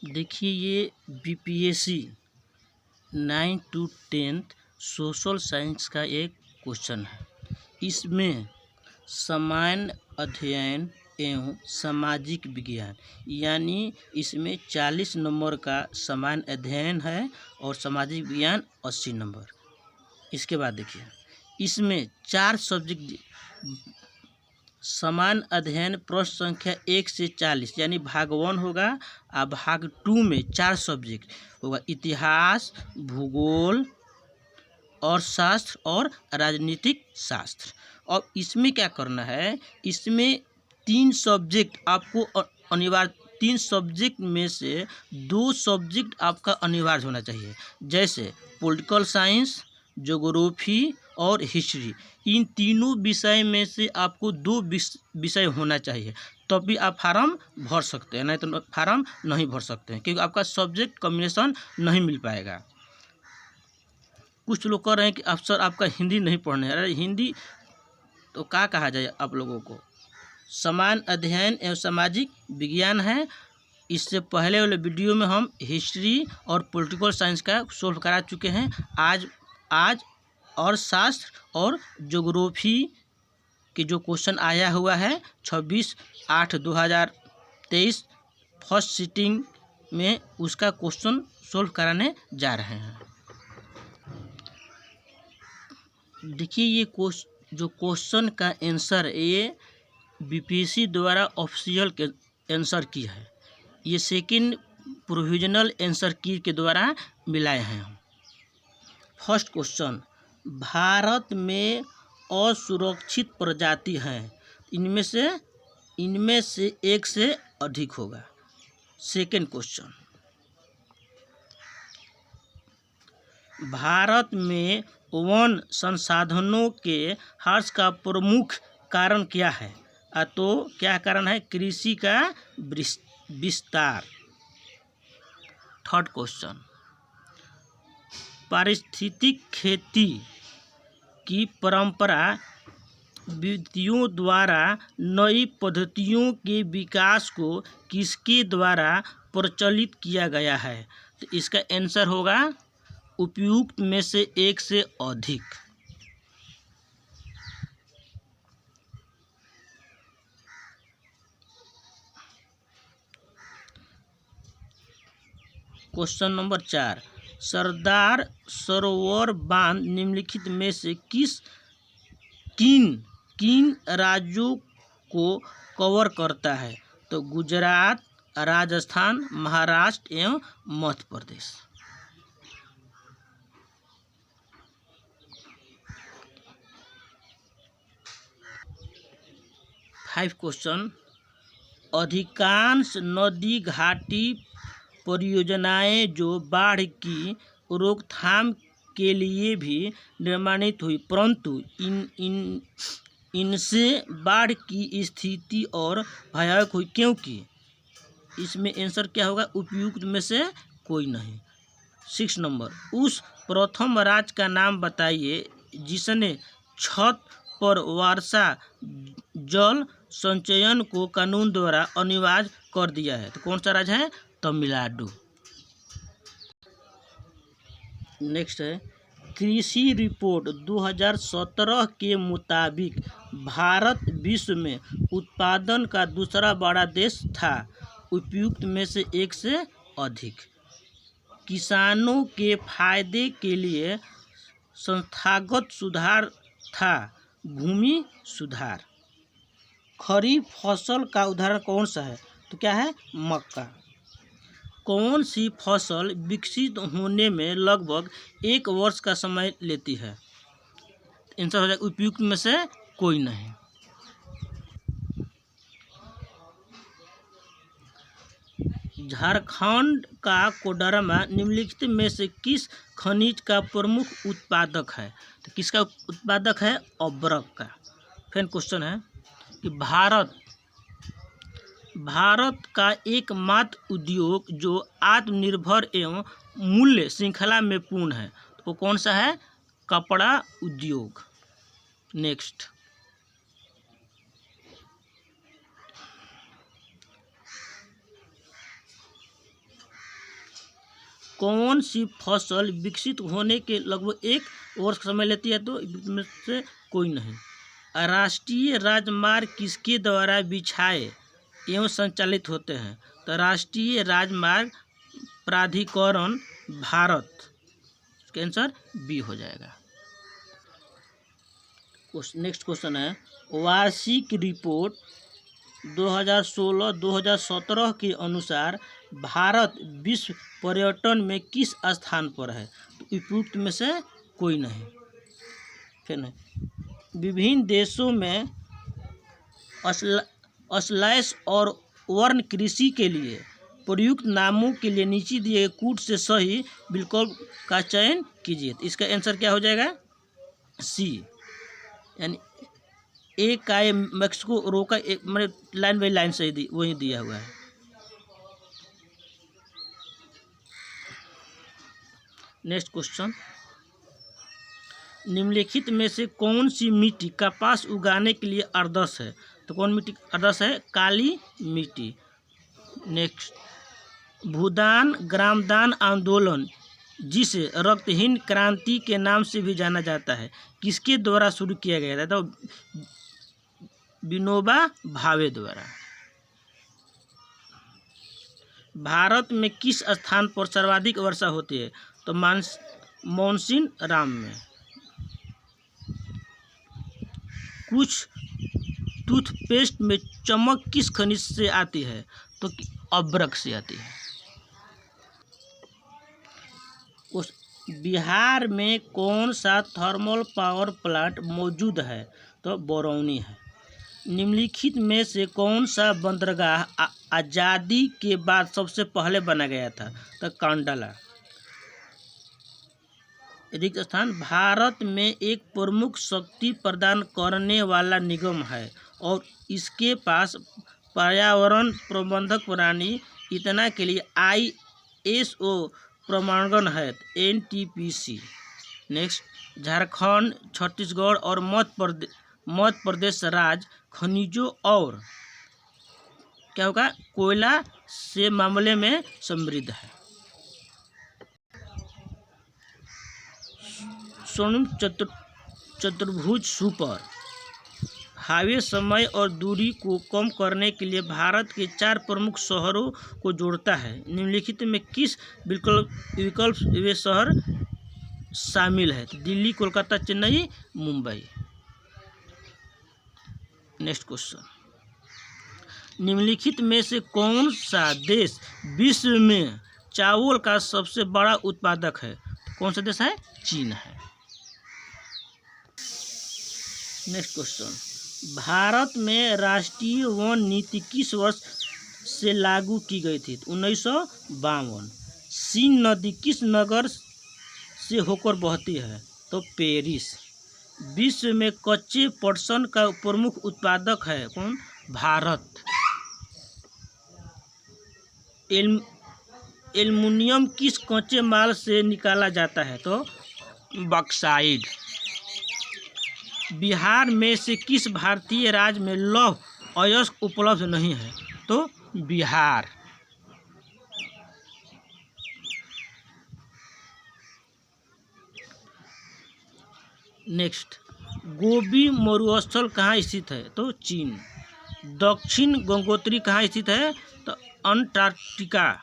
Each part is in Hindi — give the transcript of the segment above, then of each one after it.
देखिए ये बीपीएससी 9 to 10 सोशल साइंस का एक क्वेश्चन है। इसमें सामान्य अध्ययन एवं सामाजिक विज्ञान यानी इसमें 40 नंबर का सामान्य अध्ययन है और सामाजिक विज्ञान 80 नंबर। इसके बाद देखिए इसमें 4 सब्जेक्ट समान अध्ययन प्रश्न संख्या 1 से 40 यानी भाग 1 होगा और भाग 2 में 4 सब्जेक्ट होगा, इतिहास, भूगोल और शास्त्र और राजनीतिक शास्त्र। और इसमें क्या करना है, इसमें 3 सब्जेक्ट आपको अनिवार्य, 3 सब्जेक्ट में से 2 सब्जेक्ट आपका अनिवार्य होना चाहिए, जैसे पॉलिटिकल साइंस, ज्योग्राफी और हिस्ट्री। इन तीनों विषय में से आपको 2 विषय होना चाहिए, तब भी आप फार्म भर सकते हैं, नहीं तो फार्म नहीं भर सकते हैं, क्योंकि आपका सब्जेक्ट कॉम्बिनेशन नहीं मिल पाएगा। कुछ लोग कह रहे हैं कि अफसर आपका हिंदी नहीं पढ़ने, अरे हिंदी तो क्या कहा जाए आप लोगों को, समान अध्ययन एवं सामाजिक विज्ञान है। इससे पहले वाले वीडियो में हम हिस्ट्री और पॉलिटिकल साइंस का सोल्व करा चुके हैं। आज और शास्त्र और ज्योग्राफी के जो क्वेश्चन आया हुआ है 26/8/2023 फर्स्ट सिटिंग में, उसका क्वेश्चन सोल्व कराने जा रहे हैं। देखिए ये जो क्वेश्चन का आंसर ये बीपीएससी द्वारा ऑफिशियल के आंसर की है, ये सेकंड प्रोविजनल आंसर की के द्वारा मिलाए हैं हम। फर्स्ट क्वेश्चन, भारत में असुरक्षित प्रजाति हैं, इनमें से एक से अधिक होगा। सेकंड क्वेश्चन, भारत में वन संसाधनों के ह्रास का प्रमुख कारण क्या है? तो क्या कारण है? कृषि का विस्तार। थर्ड क्वेश्चन, पारिस्थितिक खेती की परंपरा विधियों द्वारा नई पद्धतियों के विकास को किसके द्वारा प्रचलित किया गया है? तो इसका आंसर होगा उपयुक्त में से एक से अधिक। क्वेश्चन नंबर 4, सरदार सरोवर बांध निम्नलिखित में से किन राज्यों को कवर करता है? तो गुजरात, राजस्थान, महाराष्ट्र एवं मध्य प्रदेश। फाइव क्वेश्चन, अधिकांश नदी घाटी परियोजनाएं जो बाढ़ की रोकथाम के लिए भी निर्माणित हुई, परंतु इनसे बाढ़ की स्थिति और भयावह हुई, क्योंकि इसमें आंसर क्या होगा? उपयुक्त में से कोई नहीं। 6 नंबर, उस प्रथम राज्य का नाम बताइए जिसने छत पर वर्षा जल संचयन को कानून द्वारा अनिवार्य कर दिया है। तो कौन सा राज्य है? तमिलनाडु। नेक्स्ट है, कृषि रिपोर्ट 2017 के मुताबिक भारत विश्व में उत्पादन का दूसरा बड़ा देश था, उपयुक्त में से एक से अधिक। किसानों के फायदे के लिए संस्थागत सुधार था, भूमि सुधार। खरीफ फसल का उदाहरण कौन सा है? तो क्या है? मक्का। कौन सी फसल विकसित होने में लगभग 1 वर्ष का समय लेती है? आंसर हो जाएगा उपयुक्त में से कोई नहीं। झारखंड का कोडरमा निम्नलिखित में से किस खनिज का प्रमुख उत्पादक है? तो किसका उत्पादक है? अब्रक का। फिर क्वेश्चन है कि भारत का एकमात्र उद्योग जो आत्मनिर्भर एवं मूल्य श्रृंखला में पूर्ण है, तो वो कौन सा है? कपड़ा उद्योग। नेक्स्ट, कौन सी फसल विकसित होने के लगभग 1 वर्ष समय लेती है? तो में से कोई नहीं। राष्ट्रीय राजमार्ग किसके द्वारा बिछाए एवं संचालित होते हैं? तो राष्ट्रीय राजमार्ग प्राधिकरण भारत। इसका आंसर बी हो जाएगा। नेक्स्ट क्वेश्चन है, वार्षिक रिपोर्ट 2016-2017 के अनुसार भारत विश्व पर्यटन में किस स्थान पर है? तो उपयुक्त में से कोई नहीं। फिर नहीं, विभिन्न देशों में स्लैश और वर्ण कृषि के लिए प्रयुक्त नामों के लिए नीचे दिए कूट से सही विकल्प का चयन कीजिए। तो इसका आंसर क्या हो जाएगा? सी, यानी ए का मैक्सिको रो का एक मतलब लाइन बाई लाइन सही वही दिया हुआ है। नेक्स्ट क्वेश्चन, निम्नलिखित में से कौन सी मिट्टी कपास उगाने के लिए आदर्श है? तो कौन मिट्टी आदर्श है? काली मिट्टी। नेक्स्ट, भूदान ग्रामदान आंदोलन जिसे रक्तहीन क्रांति के नाम से भी जाना जाता है किसके द्वारा शुरू किया गया था? तो विनोबा भावे द्वारा। भारत में किस स्थान पर सर्वाधिक वर्षा होती है? तो मानसून राम में। कुछ टूथपेस्ट में चमक किस खनिज से आती है? तो अब्रक से आती है। बिहार में कौन सा थर्मल पावर प्लांट मौजूद है? तो बरौनी है। निम्नलिखित में से कौन सा बंदरगाह आज़ादी के बाद सबसे पहले बना गया था? तो कांडला। रिक्त स्थान, भारत में एक प्रमुख शक्ति प्रदान करने वाला निगम है और इसके पास पर्यावरण प्रबंधक प्रणाली इतना के लिए ISO प्रमाणन है, NTPC। नेक्स्ट, झारखंड, छत्तीसगढ़ और मध्य प्रदेश राज्य खनिजों और क्या होगा? कोयला से मामले में समृद्ध है। स्वर्णिम चतुर्भुज सुपर हाईवे समय और दूरी को कम करने के लिए भारत के 4 प्रमुख शहरों को जोड़ता है। निम्नलिखित में किस विकल्प वे शहर शामिल है? तो दिल्ली, कोलकाता, चेन्नई, मुंबई। नेक्स्ट क्वेश्चन, निम्नलिखित में से कौन सा देश विश्व में चावल का सबसे बड़ा उत्पादक है? कौन सा देश है? चीन है। नेक्स्ट क्वेश्चन, भारत में राष्ट्रीय वन नीति किस वर्ष से लागू की गई थी? 1952। सिंध नदी किस नगर से होकर बहती है? तो पेरिस। विश्व में कच्चे पटसन का प्रमुख उत्पादक है कौन? भारत। एल्युमिनियम किस कच्चे माल से निकाला जाता है? तो बॉक्साइट। बिहार में से किस भारतीय राज्य में लौह अयस्क उपलब्ध नहीं है? तो बिहार। नेक्स्ट, गोबी मरुस्थल कहाँ स्थित है? तो चीन। दक्षिण गंगोत्री कहाँ स्थित है? तो अंटार्कटिका।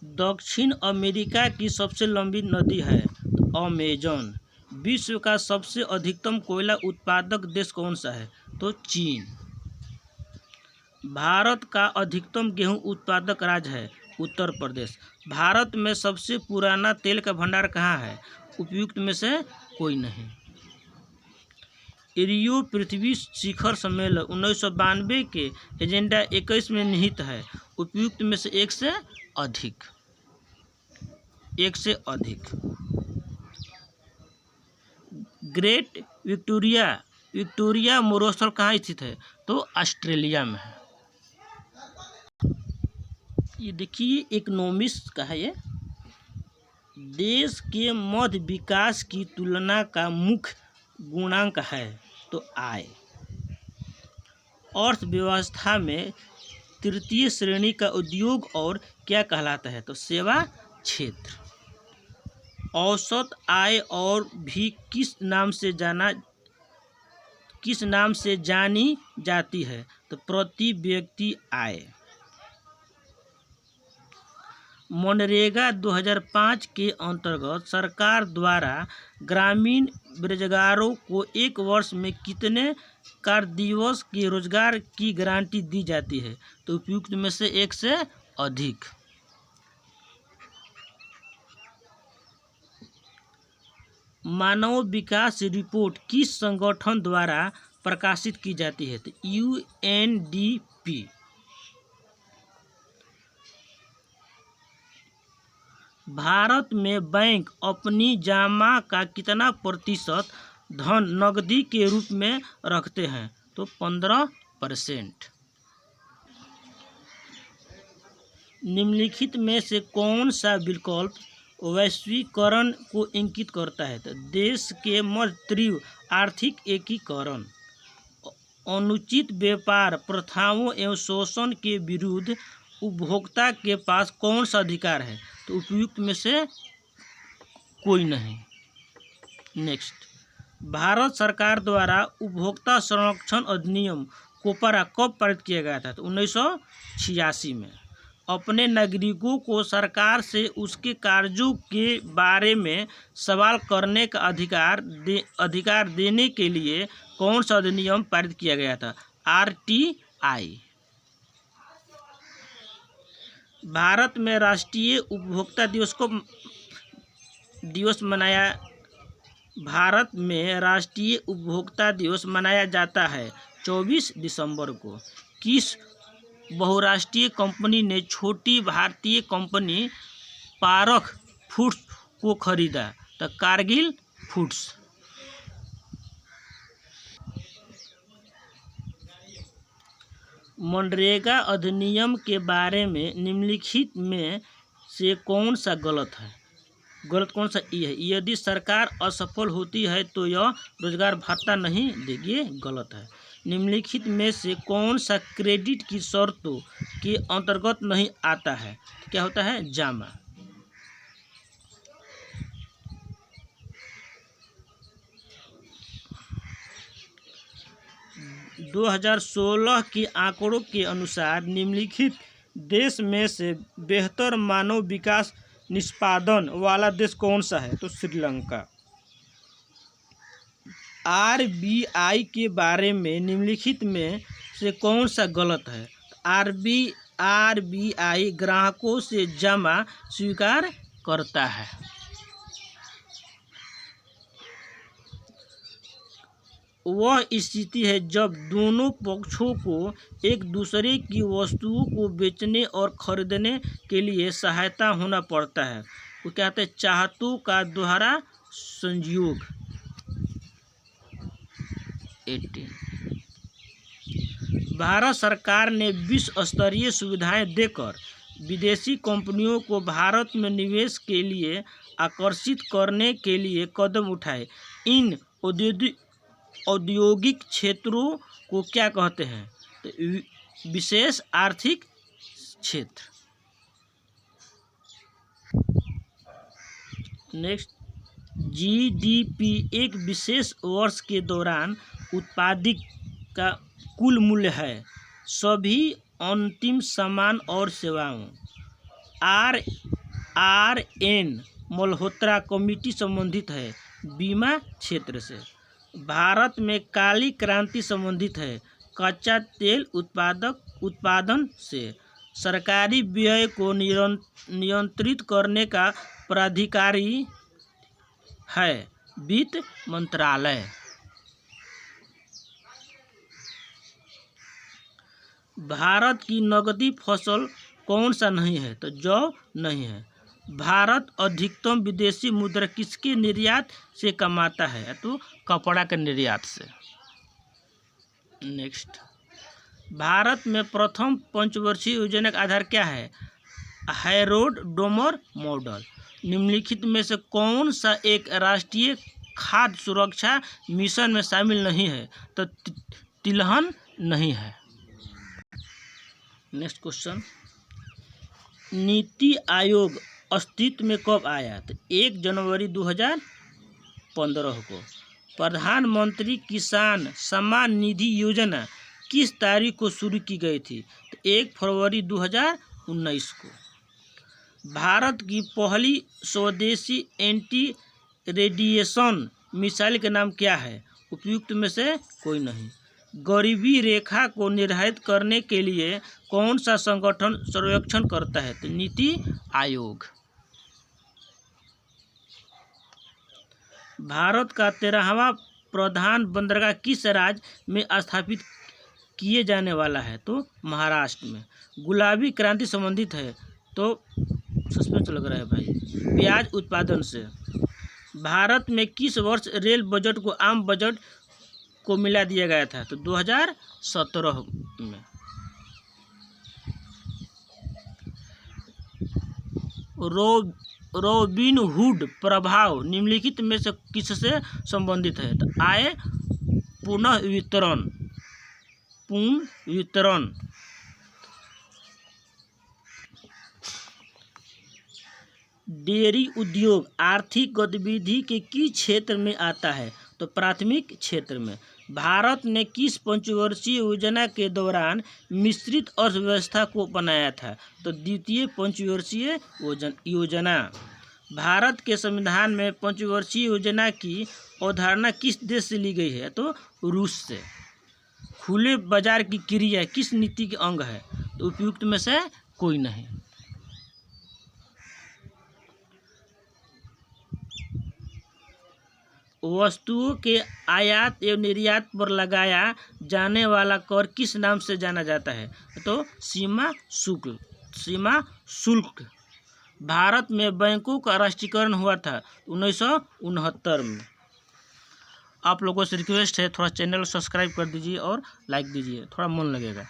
दक्षिण अमेरिका की सबसे लंबी नदी है अमेजन। विश्व का सबसे अधिकतम कोयला उत्पादक देश कौन सा है? तो चीन। भारत का अधिकतम गेहूं उत्पादक राज्य है उत्तर प्रदेश। भारत में सबसे पुराना तेल का भंडार कहाँ है? उपयुक्त में से कोई नहीं। रियो पृथ्वी शिखर सम्मेलन 1992 के एजेंडा 21 में निहित है। उपयुक्त में से एक से अधिक। ग्रेट विक्टोरिया मरुस्थल कहाँ स्थित है? तो ऑस्ट्रेलिया में है। ये देखिए इकोनॉमिक्स का है। ये देश के मध्य विकास की तुलना का मुख्य गुणांक है तो आय। अर्थव्यवस्था में तृतीय श्रेणी का उद्योग और क्या कहलाता है? तो सेवा क्षेत्र। औसत आय और भी किस नाम से जानी जाती है? तो प्रति व्यक्ति आय। मनरेगा 2005 के अंतर्गत सरकार द्वारा ग्रामीण बेरोजगारों को एक वर्ष में कितने कार्य दिवस के रोजगार की गारंटी दी जाती है? तो उपयुक्त में से एक से अधिक। मानव विकास रिपोर्ट किस संगठन द्वारा प्रकाशित की जाती है? तो UNDP। भारत में बैंक अपनी जमा का कितना प्रतिशत धन नकदी के रूप में रखते हैं? तो 15%। निम्नलिखित में से कौन सा विकल्प वैश्वीकरण को इंगित करता है? तो देश के मध्य तीव्र आर्थिक एकीकरण। अनुचित व्यापार प्रथाओं एवं शोषण के विरुद्ध उपभोक्ता के पास कौन सा अधिकार है? तो उपयुक्त में से कोई नहीं। नेक्स्ट, भारत सरकार द्वारा उपभोक्ता संरक्षण अधिनियम कोपरा कब पारित किया गया था? तो 1986 में। अपने नागरिकों को सरकार से उसके कार्यों के बारे में सवाल करने का अधिकार देने के लिए कौन सा अधिनियम पारित किया गया था? RTI। भारत में राष्ट्रीय उपभोक्ता दिवस मनाया जाता है 24 दिसंबर को। किस बहुराष्ट्रीय कंपनी ने छोटी भारतीय कंपनी पारख फूड्स को खरीदा? तो कारगिल फूड्स। मनरेगा अधिनियम के बारे में निम्नलिखित में से कौन सा गलत है? गलत कौन सा? ये है, यदि सरकार असफल होती है तो यह रोजगार भत्ता नहीं देगी। ये गलत है। निम्नलिखित में से कौन सा क्रेडिट की शर्तों के अंतर्गत नहीं आता है? क्या होता है? जमा। - 2016 के आंकड़ों के अनुसार निम्नलिखित देश में से बेहतर मानव विकास निष्पादन वाला देश कौन सा है? तो श्रीलंका। RBI के बारे में निम्नलिखित में से कौन सा गलत है? RBI ग्राहकों से जमा स्वीकार करता है। वह स्थिति है जब दोनों पक्षों को एक दूसरे की वस्तुओं को बेचने और खरीदने के लिए सहायता होना पड़ता है। वो कहते हैं चाहतों का दोहरा संयोग। 18। भारत सरकार ने विश्व स्तरीय सुविधाएं देकर विदेशी कंपनियों को भारत में निवेश के लिए आकर्षित करने के लिए कदम उठाए। इन औद्योगिक क्षेत्रों को क्या कहते हैं? तो विशेष आर्थिक क्षेत्र। नेक्स्ट, GDP एक विशेष वर्ष के दौरान उत्पादित का कुल मूल्य है सभी अंतिम सामान और सेवाओं। RN मल्होत्रा कमेटी संबंधित है बीमा क्षेत्र से। भारत में काली क्रांति संबंधित है कच्चा तेल उत्पादन से। सरकारी व्यय को नियंत्रित करने का प्राधिकारी है वित्त मंत्रालय। भारत की नकदी फसल कौन सा नहीं है? तो जौ नहीं है। भारत अधिकतम विदेशी मुद्रा किसके निर्यात से कमाता है? तो कपड़ा के निर्यात से। नेक्स्ट, भारत में प्रथम पंचवर्षीय योजना का आधार क्या है? Harold Domar model. निम्नलिखित में से कौन सा एक राष्ट्रीय खाद्य सुरक्षा मिशन में शामिल नहीं है? तो तिलहन नहीं है। नेक्स्ट क्वेश्चन, नीति आयोग अस्तित्व में कब आया? तो 1 जनवरी 2015 को। प्रधानमंत्री किसान सम्मान निधि योजना किस तारीख को शुरू की गई थी? तो 1 फरवरी 2019 को। भारत की पहली स्वदेशी एंटी रेडिएशन मिसाइल का नाम क्या है? उपयुक्त में से कोई नहीं। गरीबी रेखा को निर्धारित करने के लिए कौन सा संगठन सर्वेक्षण करता है? तो नीति आयोग। भारत का 13वां प्रधान बंदरगाह किस राज्य में स्थापित किए जाने वाला है? तो महाराष्ट्र में। गुलाबी क्रांति संबंधित है, तो सस्पेंस लग रहा है भाई। प्याज उत्पादन से। भारत में किस वर्ष रेल बजट को आम बजट को मिला दिया गया था? तो 2017 में। रॉबिनहुड प्रभाव निम्नलिखित में से किससे संबंधित है? तो आय पुनः वितरण। डेयरी उद्योग आर्थिक गतिविधि के किस क्षेत्र में आता है? तो प्राथमिक क्षेत्र में। भारत ने किस पंचवर्षीय योजना के दौरान मिश्रित अर्थव्यवस्था को अपनाया था? तो द्वितीय पंचवर्षीय योजना। भारत के संविधान में पंचवर्षीय योजना की अवधारणा किस देश से ली गई है? तो रूस से। खुले बाजार की क्रिया किस नीति के अंग है? तो उपयुक्त में से कोई नहीं। वस्तुओं के आयात एवं निर्यात पर लगाया जाने वाला कर किस नाम से जाना जाता है? तो सीमा शुल्क। भारत में बैंकों का राष्ट्रीयकरण हुआ था 1969 में। आप लोगों से रिक्वेस्ट है, थोड़ा चैनल सब्सक्राइब कर दीजिए और लाइक दीजिए, थोड़ा मन लगेगा।